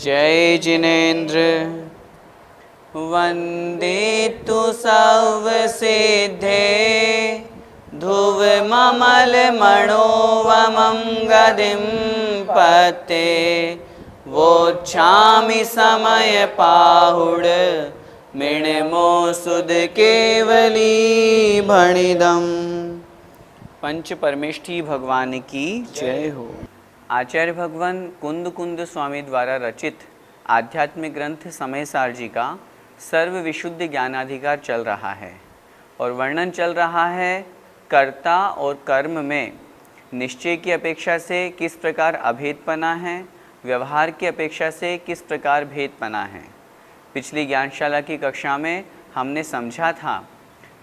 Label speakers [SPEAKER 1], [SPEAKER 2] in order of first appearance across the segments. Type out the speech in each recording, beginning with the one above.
[SPEAKER 1] जय जिनेन्द्र। वन्दे तु सर्वसिद्धे ध्रुवममलमणोवमं गदिं पते वोच्छामि समयपाहुड मिणमो सुध केवली भणिदम। पंच परमेष्ठी भगवान की जय हो। आचार्य भगवान कुंद कुंद स्वामी द्वारा रचित आध्यात्मिक ग्रंथ समयसार जी का सर्व विशुद्ध ज्ञानाधिकार चल रहा है और वर्णन चल रहा है कर्ता और कर्म में निश्चय की अपेक्षा से किस प्रकार अभेदपना है, व्यवहार की अपेक्षा से किस प्रकार भेदपना है। पिछली ज्ञानशाला की कक्षा में हमने समझा था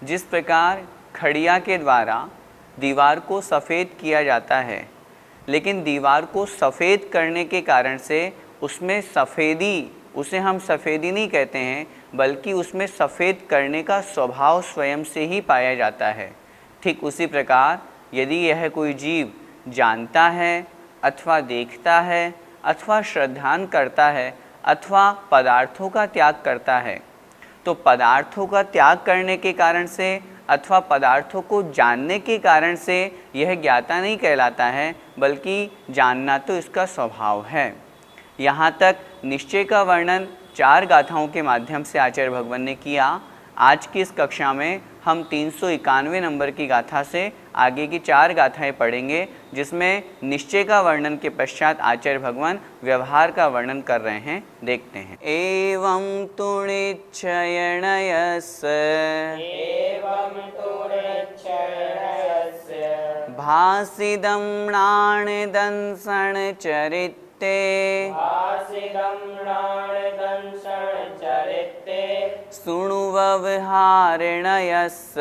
[SPEAKER 1] जिस प्रकार खड़िया के द्वारा दीवार को सफ़ेद किया जाता है, लेकिन दीवार को सफ़ेद करने के कारण से उसमें सफ़ेदी, उसे हम सफ़ेदी नहीं कहते हैं बल्कि उसमें सफ़ेद करने का स्वभाव स्वयं से ही पाया जाता है। ठीक उसी प्रकार यदि यह कोई जीव जानता है अथवा देखता है अथवा श्रद्धान करता है अथवा पदार्थों का त्याग करता है, तो पदार्थों का त्याग करने के कारण से अथवा पदार्थों को जानने के कारण से यह ज्ञाता नहीं कहलाता है बल्कि जानना तो इसका स्वभाव है। यहाँ तक निश्चय का वर्णन 4 गाथाओं के माध्यम से आचार्य भगवान ने किया। आज की इस कक्षा में हम 391 नंबर की गाथा से आगे की 4 गाथाएं पढ़ेंगे, जिसमें निश्चय का वर्णन के पश्चात आचार्य भगवान व्यवहार का वर्णन कर रहे हैं। देखते हैं। एवं तुणिच्छयणयस् भासिदं नाणदंसण चरिते सुणु व्यवहारिणयस्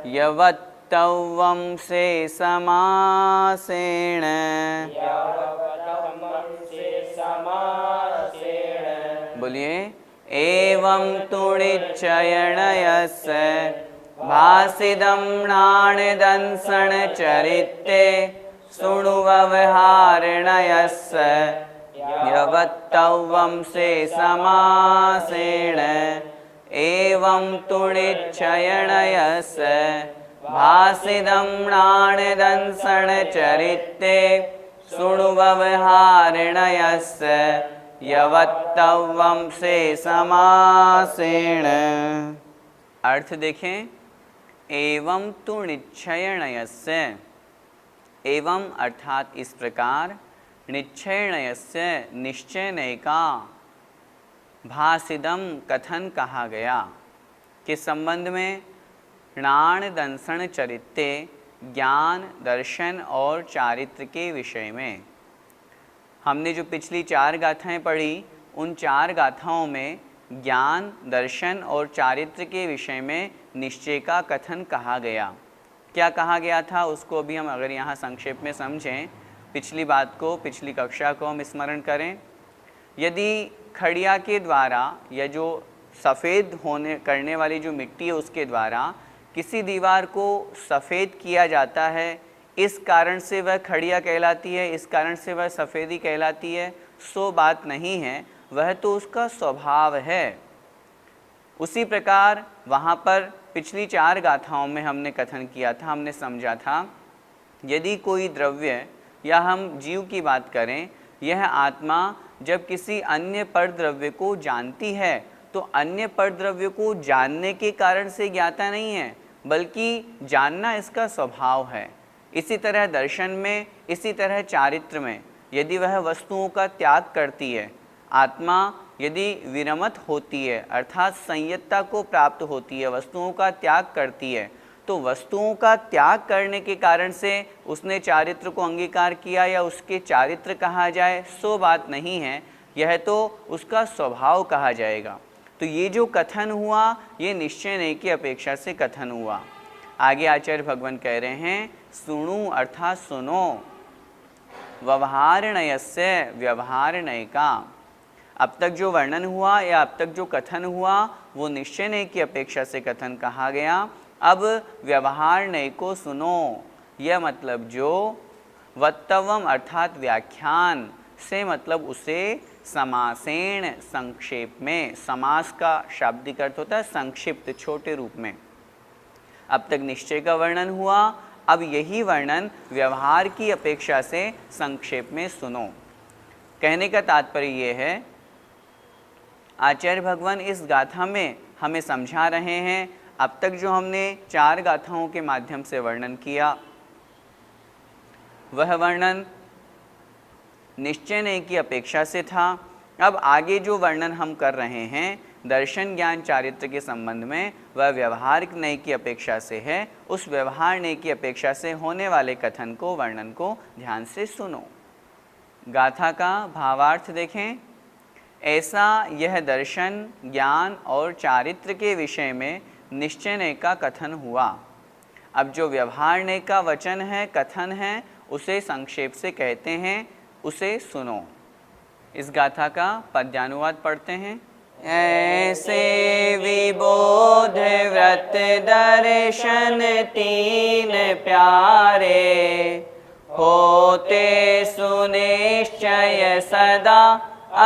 [SPEAKER 1] यवत्तवं से समासेन बोलिए। एवं तुणिच्छयणयस् भासिदं नाणदंसण चरिते सुणु व्यवहारिणयस् यवत्तवं से समासेन। एवं तुणिच्छयणयस् भासिदं नाणदंसण चरिते सुणु व्यवहारिणयस् यवत्तवं से समासेन। अर्थ देखें। एवं तुणिच्छयणयस्य, एवं अर्थात इस प्रकार, निच्छयणयस्य निश्चय का, भासिदम कथन कहा गया, किस संबंध में? नाण दंसण चरित्ते, ज्ञान दर्शन और चारित्र के विषय में। हमने जो पिछली 4 गाथाएं पढ़ी उन 4 गाथाओं में ज्ञान दर्शन और चारित्र के विषय में निश्चय का कथन कहा गया। क्या कहा गया था उसको भी हम अगर यहाँ संक्षेप में समझें, पिछली बात को, पिछली कक्षा को हम स्मरण करें। यदि खड़िया के द्वारा या जो सफ़ेद होने करने वाली जो मिट्टी है उसके द्वारा किसी दीवार को सफ़ेद किया जाता है, इस कारण से वह खड़िया कहलाती है, इस कारण से वह सफ़ेदी कहलाती है, सो बात नहीं है, वह तो उसका स्वभाव है। उसी प्रकार वहाँ पर पिछली 4 गाथाओं में हमने कथन किया था, हमने समझा था यदि कोई द्रव्य या हम जीव की बात करें, यह आत्मा जब किसी अन्य पर द्रव्य को जानती है तो अन्य पर द्रव्य को जानने के कारण से ज्ञाता नहीं है बल्कि जानना इसका स्वभाव है। इसी तरह दर्शन में, इसी तरह चारित्र में यदि वह वस्तुओं का त्याग करती है, आत्मा यदि विरमत होती है अर्थात संयतता को प्राप्त होती है, वस्तुओं का त्याग करती है, तो वस्तुओं का त्याग करने के कारण से उसने चारित्र को अंगीकार किया या उसके चारित्र कहा जाए, सो बात नहीं है, यह तो उसका स्वभाव कहा जाएगा। तो ये जो कथन हुआ ये निश्चय नहीं की अपेक्षा से कथन हुआ। आगे आचार्य भगवान कह रहे हैं सुणु अर्थात सुनो, व्यवहारिणयस्य व्यवहारिणय का। अब तक जो वर्णन हुआ या अब तक जो कथन हुआ वो निश्चय नहीं की अपेक्षा से कथन कहा गया। अब व्यवहार नय को सुनो, यह मतलब जो वत्तवम अर्थात व्याख्यान से मतलब उसे समासेण संक्षेप में, समास का शाब्दिक अर्थ होता है संक्षिप्त छोटे रूप में। अब तक निश्चय का वर्णन हुआ, अब यही वर्णन व्यवहार की अपेक्षा से संक्षेप में सुनो। कहने का तात्पर्य ये है, आचार्य भगवान इस गाथा में हमें समझा रहे हैं, अब तक जो हमने 4 गाथाओं के माध्यम से वर्णन किया वह वर्णन निश्चय नय की अपेक्षा से था। अब आगे जो वर्णन हम कर रहे हैं दर्शन ज्ञान चारित्र के संबंध में, वह व्यवहार नय की अपेक्षा से है। उस व्यवहार नय की अपेक्षा से होने वाले कथन को, वर्णन को ध्यान से सुनो। गाथा का भावार्थ देखें। ऐसा यह दर्शन ज्ञान और चारित्र के विषय में निश्चय नय का कथन हुआ। अब जो व्यवहार नय का वचन है, कथन है, उसे संक्षेप से कहते हैं, उसे सुनो। इस गाथा का पद्यानुवाद पढ़ते हैं। ऐसे विबोध व्रत दर्शन 3 प्यारे, होते सुनिश्चय सदा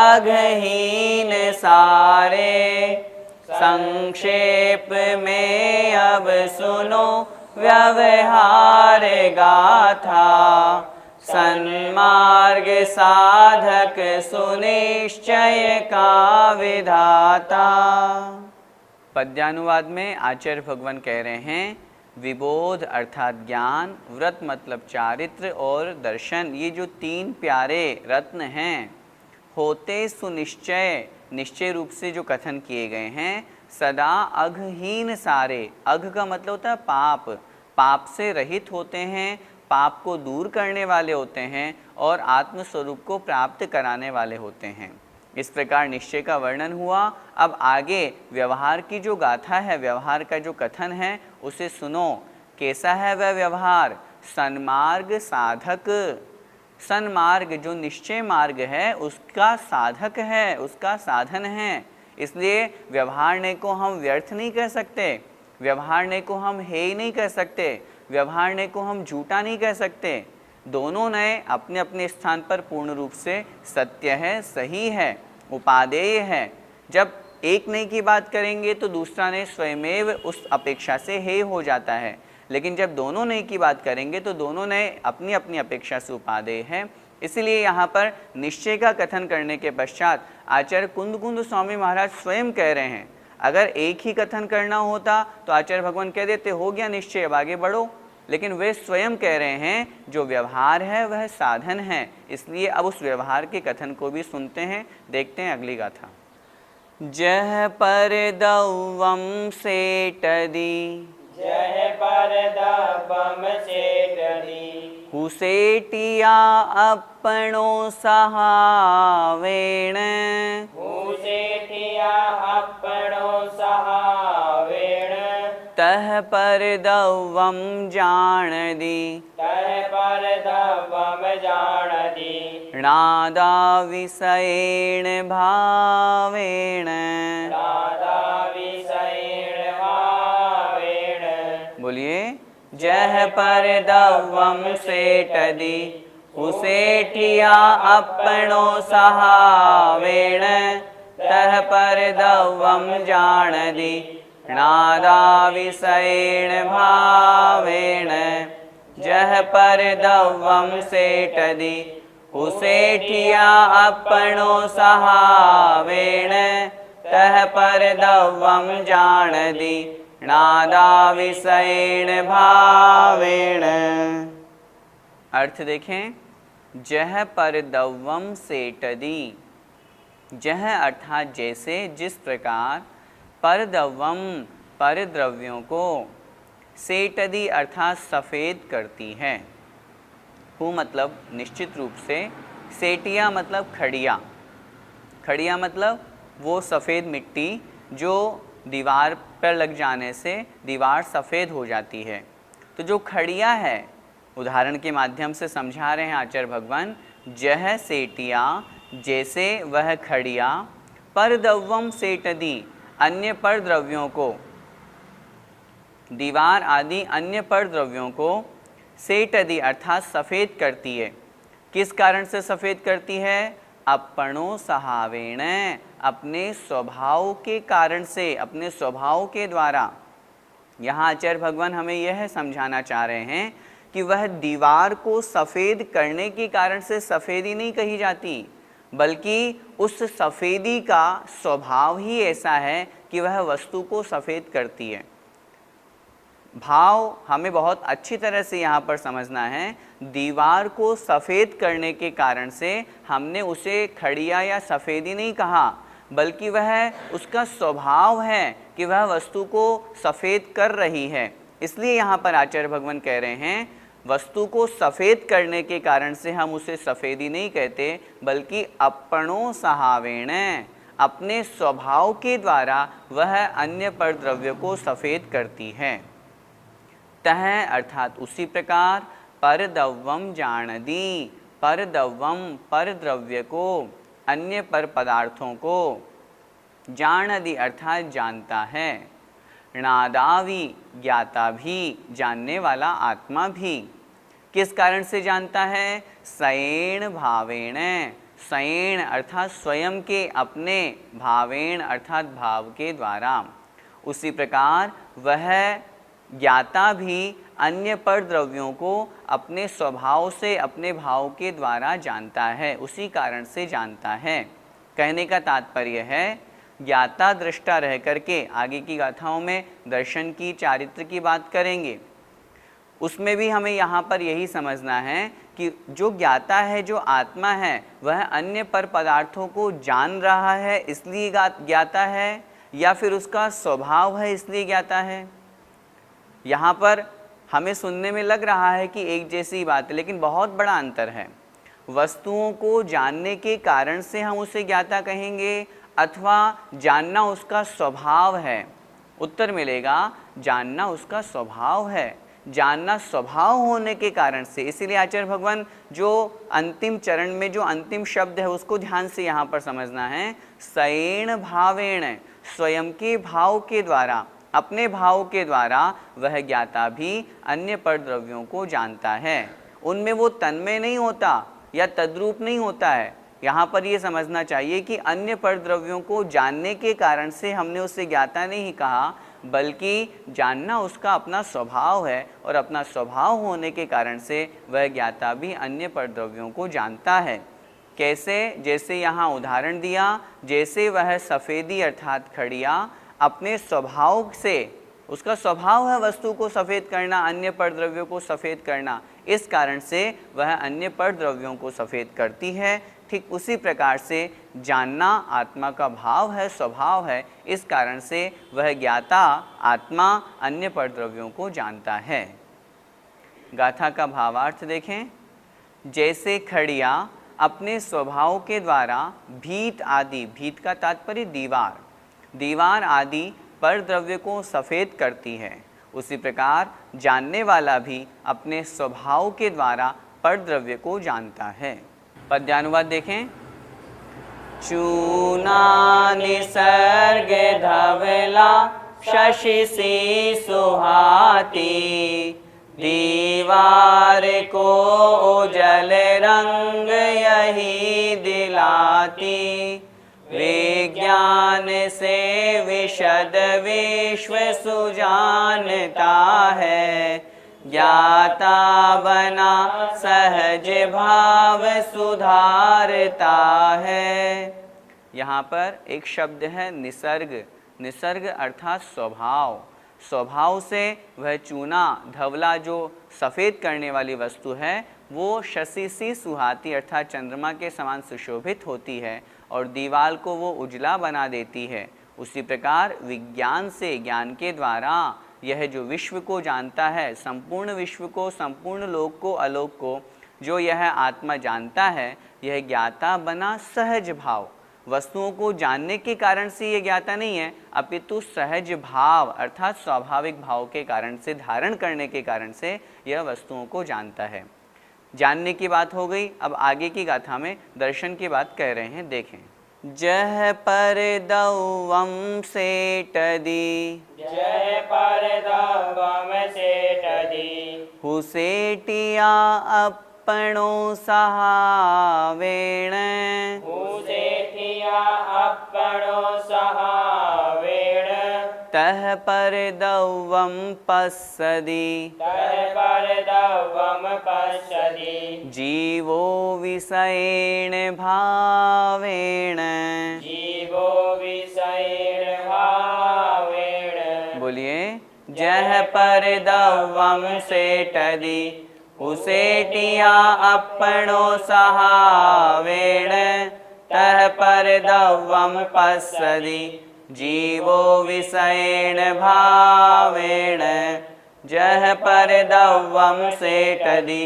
[SPEAKER 1] अघहीन सारे। संक्षेप में अब सुनो व्यवहार गाथा, सन्मार्ग साधक सुनिश्चय का विधाता। पद्यानुवाद में आचार्य भगवान कह रहे हैं, विबोध अर्थात ज्ञान, व्रत मतलब चारित्र, और दर्शन, ये जो 3 प्यारे रत्न हैं, होते सुनिश्चय, निश्चय रूप से जो कथन किए गए हैं, सदा अघहीन सारे, अघ का मतलब होता है पाप, पाप से रहित होते हैं, पाप को दूर करने वाले होते हैं और आत्मस्वरूप को प्राप्त कराने वाले होते हैं। इस प्रकार निश्चय का वर्णन हुआ। अब आगे व्यवहार की जो गाथा है, व्यवहार का जो कथन है, उसे सुनो। कैसा है वह व्यवहार? सन्मार्ग साधक, सन्मार्ग जो निश्चय मार्ग है उसका साधक है, उसका साधन है। इसलिए व्यवहार नय को हम व्यर्थ नहीं कह सकते, व्यवहार नय को हम हेय नहीं कह सकते, व्यवहार नय को हम झूठा नहीं कह सकते। दोनों नय अपने अपने स्थान पर पूर्ण रूप से सत्य है, सही है, उपादेय है। जब एक नय की बात करेंगे तो दूसरा नय स्वयमेव उस अपेक्षा से हेय हो जाता है, लेकिन जब दोनों नय की बात करेंगे तो दोनों नय अपनी अपनी अपेक्षा से उपादेय है। इसलिए यहाँ पर निश्चय का कथन करने के पश्चात आचार्य कुंद स्वामी महाराज स्वयं कह रहे हैं, अगर एक ही कथन करना होता तो आचार्य भगवान कह देते हो गया निश्चय, अब आगे बढ़ो, लेकिन वे स्वयं कह रहे हैं जो व्यवहार है वह साधन है। इसलिए अब उस व्यवहार के कथन को भी सुनते हैं, देखते हैं अगली गाथा। जह पर दौवम सेटदी,
[SPEAKER 2] जह पर दबम सेटदी,
[SPEAKER 1] हुसेटिया अपनो सहावेण,
[SPEAKER 2] हुसेटिया अपनो सहावेण।
[SPEAKER 1] तह पर दौवम जान दी,
[SPEAKER 2] तह पर दबम जान दी,
[SPEAKER 1] नादा विषयेण भावेण।
[SPEAKER 2] राधा विषयेण भावेण।
[SPEAKER 1] बोलिए। जह पर दौवम सेटदी, हुसेठिया अपनो सहावेण। तह पर दौवम जान दी, नादा विषयेण भावेण। जह पर दौवम सेटदी, हुसेठिया अपनो सहावेण। तह पर दौवम जान दी, नादा विषयेण भावेण। अर्थ देखें। जह पर दौवम सेटदी, जह अर्थात जैसे, जिस प्रकार, पर दौवम पर द्रव्यों को, सेटदी अर्थात सफ़ेद करती है। हु मतलब निश्चित रूप से, सेटिया मतलब खड़िया, खड़िया मतलब वो सफ़ेद मिट्टी जो दीवार पर लग जाने से दीवार सफ़ेद हो जाती है। तो जो खड़िया है, उदाहरण के माध्यम से समझा रहे हैं आचार्य भगवान, जह सेटिया जैसे वह खड़िया, पर दौवम सेटदी अन्य पर द्रव्यों को, दीवार आदि अन्य पर द्रव्यों को, सेटदी अर्थात सफ़ेद करती है। किस कारण से सफ़ेद करती है? अपनो सहावेण, अपने स्वभाव के कारण से, अपने स्वभाव के द्वारा। यहाँ आचार्य भगवान हमें यह समझाना चाह रहे हैं कि वह दीवार को सफ़ेद करने के कारण से सफ़ेदी नहीं कही जाती, बल्कि उस सफ़ेदी का स्वभाव ही ऐसा है कि वह वस्तु को सफ़ेद करती है। भाव हमें बहुत अच्छी तरह से यहाँ पर समझना है। दीवार को सफ़ेद करने के कारण से हमने उसे खड़िया या सफ़ेदी नहीं कहा, बल्कि वह उसका स्वभाव है कि वह वस्तु को सफ़ेद कर रही है। इसलिए यहाँ पर आचार्य भगवान कह रहे हैं वस्तु को सफ़ेद करने के कारण से हम उसे सफ़ेदी नहीं कहते, बल्कि अपनो सहावेण, अपने स्वभाव के द्वारा वह अन्य पर द्रव्य को सफ़ेद करती है। तह अर्थात उसी प्रकार परद्रव्यम जानदी, परद्रव्यम पर द्रव्य को, अन्य पर पदार्थों को, जानदी अर्थात जानता है, णादावी ज्ञाता भी, जानने वाला आत्मा भी। किस कारण से जानता है? सयेण भावेण, सयेण अर्थात स्वयं के, अपने, भावेण अर्थात भाव के द्वारा। उसी प्रकार वह ज्ञाता भी अन्य पर द्रव्यों को अपने स्वभाव से, अपने भाव के द्वारा जानता है, उसी कारण से जानता है। कहने का तात्पर्य है ज्ञाता दृष्टा रह करके, आगे की गाथाओं में दर्शन की, चारित्र की बात करेंगे, उसमें भी हमें यहाँ पर यही समझना है कि जो ज्ञाता है, जो आत्मा है, वह अन्य पर पदार्थों को जान रहा है इसलिए ज्ञाता है, या फिर उसका स्वभाव है इसलिए ज्ञाता है। यहाँ पर हमें सुनने में लग रहा है कि एक जैसी बात है, लेकिन बहुत बड़ा अंतर है। वस्तुओं को जानने के कारण से हम उसे ज्ञाता कहेंगे, अथवा जानना उसका स्वभाव है। उत्तर मिलेगा जानना उसका स्वभाव है, जानना स्वभाव होने के कारण से। इसीलिए आचार्य भगवान जो अंतिम चरण में जो अंतिम शब्द है उसको ध्यान से यहाँ पर समझना है। सयेण भावेण, स्वयं के भाव के द्वारा, अपने भाव के द्वारा वह ज्ञाता भी अन्य पर द्रव्यों को जानता है। उनमें वो तन्मय नहीं होता या तद्रूप नहीं होता है। यहाँ पर ये समझना चाहिए कि अन्य पर द्रव्यों को जानने के कारण से हमने उसे ज्ञाता नहीं कहा, बल्कि जानना उसका अपना स्वभाव है, और अपना स्वभाव होने के कारण से वह ज्ञाता भी अन्य पर द्रव्यों को जानता है। कैसे? जैसे यहाँ उदाहरण दिया, जैसे वह सफ़ेदी अर्थात खड़िया अपने स्वभाव से, उसका स्वभाव है वस्तु को सफ़ेद करना, अन्य पर द्रव्यों को सफ़ेद करना, इस कारण से वह अन्य पर द्रव्यों को सफ़ेद करती है। ठीक उसी प्रकार से जानना आत्मा का भाव है, स्वभाव है, इस कारण से वह ज्ञाता आत्मा अन्य पर द्रव्यों को जानता है। गाथा का भावार्थ देखें। जैसे खड़िया अपने स्वभाव के द्वारा भीत आदि, भीत का तात्पर्य दीवार, दीवार आदि पर द्रव्य को सफ़ेद करती है, उसी प्रकार जानने वाला भी अपने स्वभाव के द्वारा पर द्रव्य को जानता है। पद्यानुवाद देखें। चूना निसर्ग धवला शशि सी सुहाती, दीवार को उजल रंग यही दिलाती, विज्ञान से विशद विश्व सुजानता है, ज्ञाता बना सहज भाव सुधारता है। यहाँ पर एक शब्द है निसर्ग। निसर्ग अर्थात स्वभाव। स्वभाव से वह चूना, धवला जो सफ़ेद करने वाली वस्तु है, वो शशि सी सुहाती अर्थात चंद्रमा के समान सुशोभित होती है और दीवाल को वो उजला बना देती है। उसी प्रकार विज्ञान से, ज्ञान के द्वारा यह जो विश्व को जानता है, संपूर्ण विश्व को, संपूर्ण लोक को, अलोक को जो यह आत्मा जानता है, यह ज्ञाता बना सहज भाव। वस्तुओं को जानने के कारण से ये ज्ञाता नहीं है, अपितु सहज भाव अर्थात स्वाभाविक भाव के कारण से, धारण करने के कारण से यह वस्तुओं को जानता है। जानने की बात हो गई। अब आगे की गाथा में दर्शन की बात कह रहे हैं, देखें। जह पर दौवम सेटदी,
[SPEAKER 2] जय पर दवम सेठदी,
[SPEAKER 1] हुसेटिया अपनो सहावेण,
[SPEAKER 2] हुसेठिया अपनो सहावेण,
[SPEAKER 1] तह पर दौवम पस्सदी,
[SPEAKER 2] तह पर दवम पश्यति,
[SPEAKER 1] जीवो विषयेण भावेण।
[SPEAKER 2] जीवो विषयेण भावेण।
[SPEAKER 1] बोलिए, जह पर दौवम सेटदी, हुसेटिया अपनो सहावेण, तह पर दौवम पस्सदी, जीवो विषयेण भावेण। जह पर दौवम सेटदी,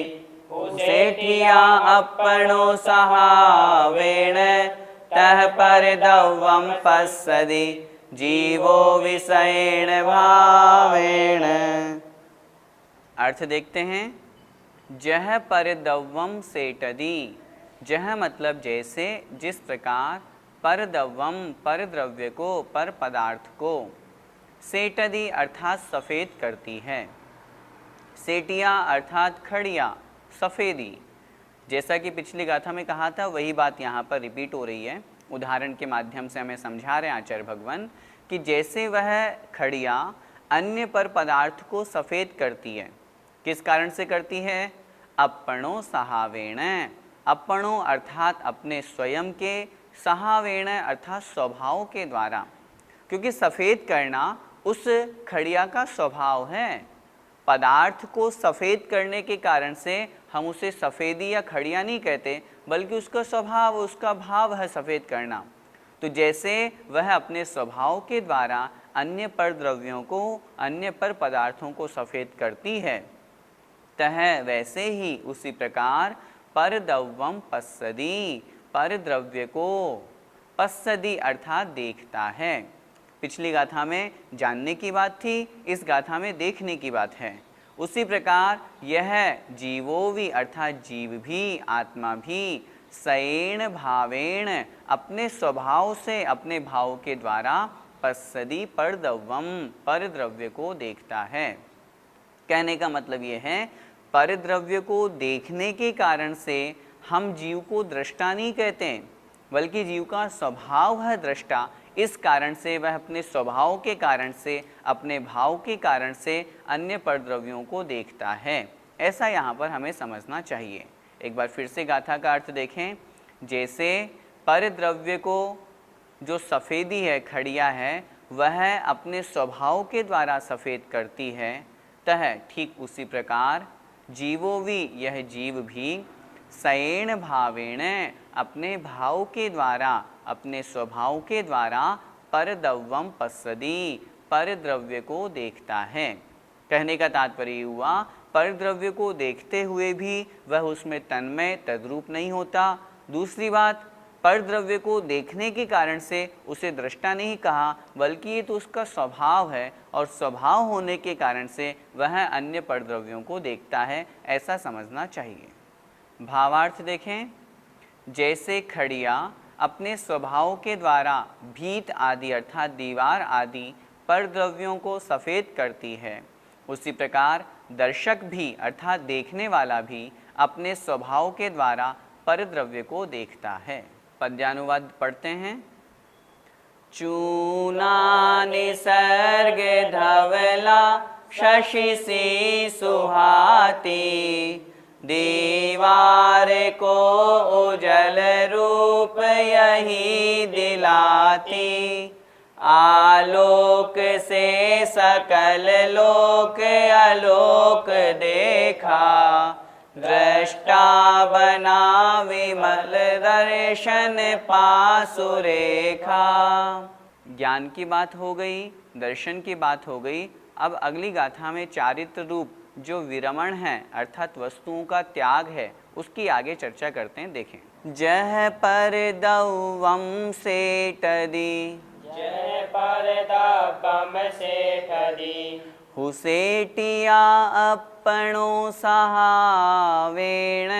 [SPEAKER 1] हुसेटिया अपनो सहावेण, तह पर दौवम पस्सदी, जीवो विषयेण भावेण। अर्थ देखते हैं। जह पर दौवम सेटदी, जह मतलब जैसे, जिस प्रकार, पर दौवम पर द्रव्य को, पर पदार्थ को, सेटदी अर्थात सफ़ेद करती है, सेटिया अर्थात खड़िया, सफ़ेदी। जैसा कि पिछली गाथा में कहा था वही बात यहाँ पर रिपीट हो रही है। उदाहरण के माध्यम से हमें समझा रहे हैं आचार्य भगवान कि जैसे वह खड़िया अन्य पर पदार्थ को सफ़ेद करती है, किस कारण से करती है? अपनो सहावेण, अपनो अर्थात अपने स्वयं के, सहावेण अर्थात स्वभाव के द्वारा, क्योंकि सफ़ेद करना उस खड़िया का स्वभाव है। पदार्थ को सफ़ेद करने के कारण से हम उसे सफ़ेदी या खड़िया नहीं कहते, बल्कि उसका स्वभाव, उसका भाव है सफ़ेद करना। तो जैसे वह अपने स्वभाव के द्वारा अन्य पर द्रव्यों को, अन्य पर पदार्थों को सफ़ेद करती है, तह वैसे ही उसी प्रकार पर दौवम पस्सदी, पर द्रव्य को, पस्सदी अर्थात देखता है। पिछली गाथा में जानने की बात थी, इस गाथा में देखने की बात है। उसी प्रकार यह जीवो भी अर्थात जीव भी, आत्मा भी, सयेण भावेण अपने स्वभाव से, अपने भाव के द्वारा, पस्सदी पर दौवम पर द्रव्य को देखता है। कहने का मतलब ये है, पर द्रव्य को देखने के कारण से हम जीव को दृष्टा नहीं कहते, बल्कि जीव का स्वभाव है दृष्टा। इस कारण से वह अपने स्वभाव के कारण से, अपने भाव के कारण से अन्य पर द्रव्यों को देखता है। ऐसा यहाँ पर हमें समझना चाहिए। एक बार फिर से गाथा का अर्थ देखें। जैसे पर द्रव्य को जो सफ़ेदी है, खड़िया है, वह अपने स्वभाव के द्वारा सफ़ेद करती है, तह ठीक उसी प्रकार जीवो भी, यह जीव भी, सयेण भावेण अपने भाव के द्वारा, अपने स्वभाव के द्वारा, पर दौवम पस्सदी पर द्रव्य को देखता है। कहने का तात्पर्य हुआ, पर द्रव्य को देखते हुए भी वह उसमें तन्मय तद्रूप नहीं होता। दूसरी बात, पर द्रव्य को देखने के कारण से उसे दृष्टा नहीं कहा, बल्कि ये तो उसका स्वभाव है, और स्वभाव होने के कारण से वह अन्य पर द्रव्यों को देखता है, ऐसा समझना चाहिए। भावार्थ देखें। जैसे खड़िया अपने स्वभाव के द्वारा भीत आदि अर्थात दीवार आदि पर द्रव्यों को सफ़ेद करती है, उसी प्रकार दर्शक भी अर्थात देखने वाला भी अपने स्वभाव के द्वारा पर द्रव्य को देखता है। पद्यानुवाद पढ़ते हैं। चूना निसर्ग धवला शशि सी सुहाती, दीवार को उजल रूप यही दिलाती, आलोक से सकल लोक आलोक देखा, दृष्टा बना विमल दर्शन पासु रेखा। ज्ञान की बात हो गई, दर्शन की बात हो गई। अब अगली गाथा में चारित्र रूप जो विरमण है अर्थात वस्तुओं का त्याग है, उसकी आगे चर्चा करते हैं। देखें। जह पर दौवम सेटदी,
[SPEAKER 2] जय पर दवम सेठदी,
[SPEAKER 1] हुसेटिया अपनो सहावेण,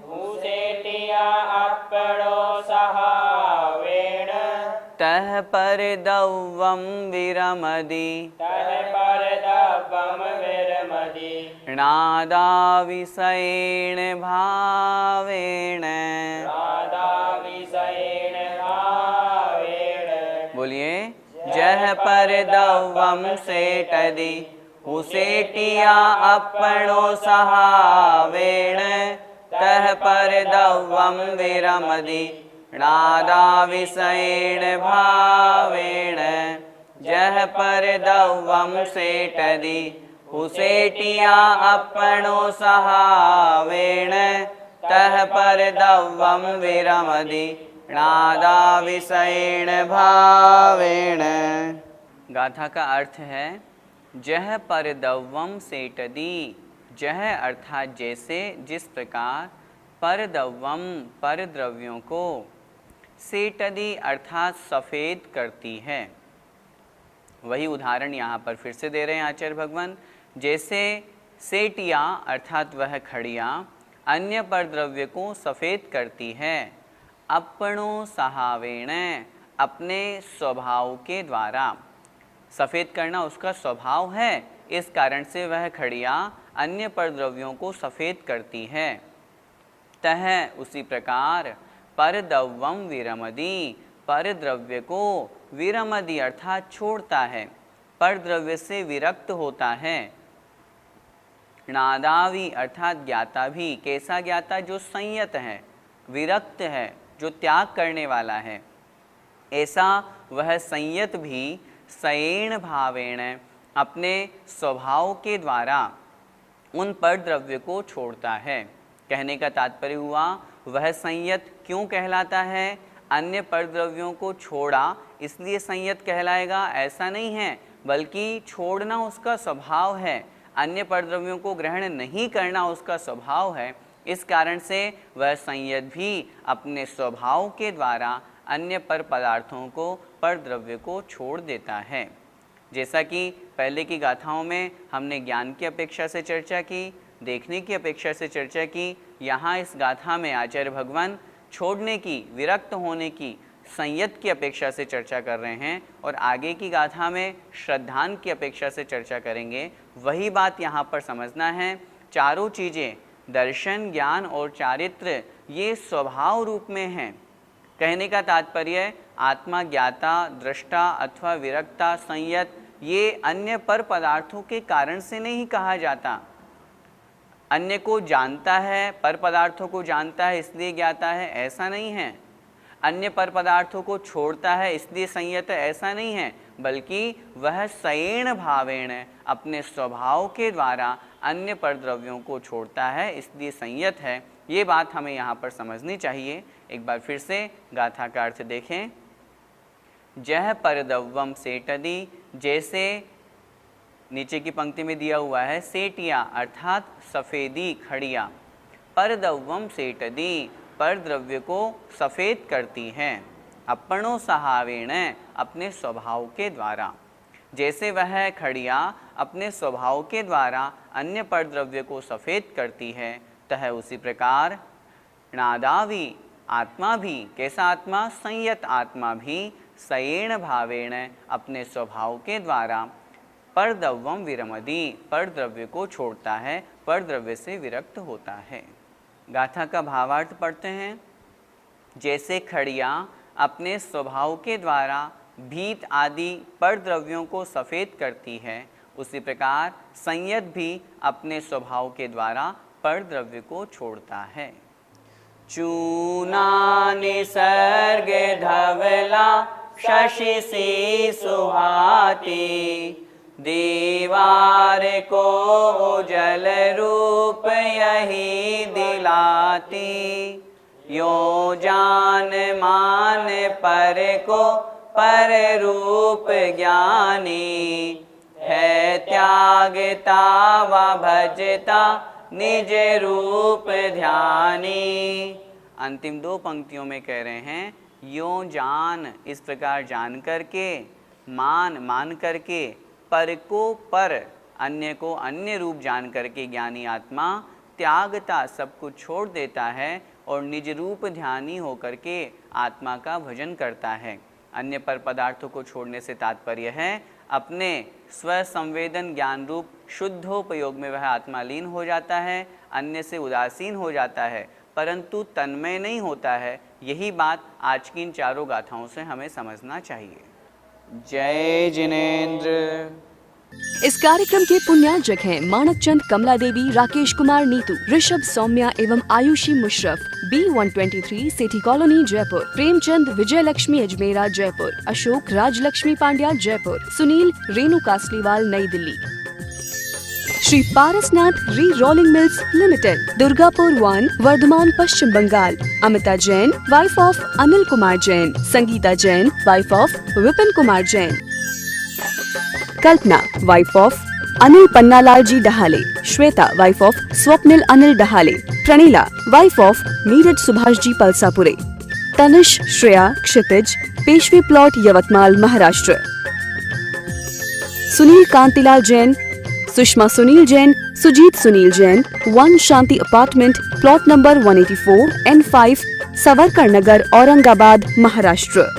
[SPEAKER 2] हुसेटिया अपनो सहावेण,
[SPEAKER 1] तह पर दौवम विरमदि
[SPEAKER 2] तह पर दवम विरमदि
[SPEAKER 1] नादाविषयेण भावेण।
[SPEAKER 2] राधाविषयेण भावेण।
[SPEAKER 1] बोलिए, जह पर दौवम सेटदि हुसेटिया अपनो सहावेण। तह पर दौवम विरमदि नादाविषयेण भावेण। जह पर दौवम सेटदि हुसेटिया अपनो सहावेण। तह पर दौवम विरमदि नादाविषयेण भावेण। गाथा का अर्थ है, जह पर दौवम सेटदि, जह अर्थात जैसे, जिस प्रकार, पर दौवम पर द्रव्यों को, सेटदि अर्थात सफ़ेद करती है। वही उदाहरण यहाँ पर फिर से दे रहे हैं आचार्य भगवान। जैसे सेटिया अर्थात वह खड़िया अन्य पर द्रव्य को सफ़ेद करती है, अपनो सहावेण अपने स्वभाव के द्वारा। सफ़ेद करना उसका स्वभाव है, इस कारण से वह खड़िया अन्य पर द्रव्यों को सफ़ेद करती है। तह उसी प्रकार पर दौवम विरमदि पर द्रव्य को विरमदि अर्थात छोड़ता है, पर द्रव्य से विरक्त होता है। नादावी अर्थात ज्ञाता भी, कैसा ज्ञाता? जो संयत है, विरक्त है, जो त्याग करने वाला है। ऐसा वह संयत भी सयेण भावेण अपने स्वभाव के द्वारा उन पर द्रव्य को छोड़ता है। कहने का तात्पर्य हुआ, वह संयत क्यों कहलाता है? अन्य पर द्रव्यों को छोड़ा इसलिए संयत कहलाएगा, ऐसा नहीं है, बल्कि छोड़ना उसका स्वभाव है। अन्य पर द्रव्यों को ग्रहण नहीं करना उसका स्वभाव है। इस कारण से वह संयत भी अपने स्वभाव के द्वारा अन्य पर पदार्थों को, पर द्रव्य को छोड़ देता है। जैसा कि पहले की गाथाओं में हमने ज्ञान की अपेक्षा से चर्चा की, देखने की अपेक्षा से चर्चा की, यहाँ इस गाथा में आचार्य भगवान छोड़ने की, विरक्त होने की, संयत की अपेक्षा से चर्चा कर रहे हैं और आगे की गाथा में श्रद्धान की अपेक्षा से चर्चा करेंगे। वही बात यहाँ पर समझना है। चारों चीज़ें, दर्शन, ज्ञान और चारित्र, ये स्वभाव रूप में हैं। कहने का तात्पर्य, आत्मा ज्ञाता, दृष्टा अथवा विरक्ता, संयत, ये अन्य पर पदार्थों के कारण से नहीं कहा जाता। अन्य को जानता है, पर पदार्थों को जानता है इसलिए ज्ञाता है, ऐसा नहीं है। अन्य पर पदार्थों को छोड़ता है इसलिए संयत है, ऐसा नहीं है, बल्कि वह सयेण भावेण अपने स्वभाव के द्वारा अन्य पर द्रव्यों को छोड़ता है, इसलिए संयत है। ये बात हमें यहाँ पर समझनी चाहिए। एक बार फिर से गाथा का अर्थ देखें। जह परदव्वम सेटदि, जैसे नीचे की पंक्ति में दिया हुआ है, सेटिया अर्थात सफ़ेदी, खड़िया, परदव्वम सेटदि पर द्रव्य को सफ़ेद करती हैं, अपनो सहावेण अपने स्वभाव के द्वारा। जैसे वह खड़िया अपने स्वभाव के द्वारा अन्य पर द्रव्य को सफ़ेद करती है, तह उसी प्रकार नादावी आत्मा भी, कैसा आत्मा? संयत आत्मा भी सयेण भावेण अपने स्वभाव के द्वारा पर दव्वम विरमदि पर द्रव्य को छोड़ता है, पर द्रव्य से विरक्त होता है। गाथा का भावार्थ पढ़ते हैं। जैसे खड़िया अपने स्वभाव के द्वारा भीत आदि पर द्रव्यों को सफ़ेद करती है, उसी प्रकार संयत भी अपने स्वभाव के द्वारा पर द्रव्य को छोड़ता है। चूना निसर्ग धवला शशि सी सुहाती, दीवार को उजल रूप यही दिलाती, यो जान मान पर को पर रूप ज्ञानी, है त्यागता व भजता निज रूप ध्यानी। अंतिम दो पंक्तियों में कह रहे हैं, यो जान, इस प्रकार जान करके, मान करके, पर को पर, अन्य को अन्य रूप जान करके ज्ञानी आत्मा त्यागता, सब कुछ छोड़ देता है और निज रूप ध्यानी होकर के आत्मा का भजन करता है। अन्य पर पदार्थों को छोड़ने से तात्पर्य है अपने स्व संवेदन ज्ञान रूप शुद्धोपयोग में वह आत्मा लीन हो जाता है, अन्य से उदासीन हो जाता है, परंतु तन्मय नहीं होता है। यही बात आज की इन चारों गाथाओं से हमें समझना चाहिए। जय जिनेंद्र।
[SPEAKER 3] इस कार्यक्रम के पुण्यार्जक हैं माणक चंद, कमला देवी, राकेश कुमार नीतू, ऋषभ सौम्या एवं Ayushi Musharraf, B123 city colony Jaipur, Premchand Vijay Lakshmi Ajmera Jaipur, Ashok Rajlakshmi Pandya Jaipur, Sunil Renu Kasliwal Nai Delhi. Shri Parasnath re rolling mills limited, Durgapur 1, Vardhaman Paschim Bangal. Amita Jain wife of Anil Kumar Jain, Sangeeta Jain wife of Vipin Kumar Jain, Kalpana wife of Anil Pannalal ji Dahale, Shweta wife of Swapnil Anil Dahale, Praneela wife of Neeraj Subhash ji Palsapure, Tanish Shreya Kshitij, Peshvi plot Yavatmal Maharashtra. Sunil Kantilal Jain, Sushma Sunil Jain, Sujit Sunil Jain, 1 Shanti apartment, plot number 184 N5, Savarkar Nagar, Aurangabad Maharashtra.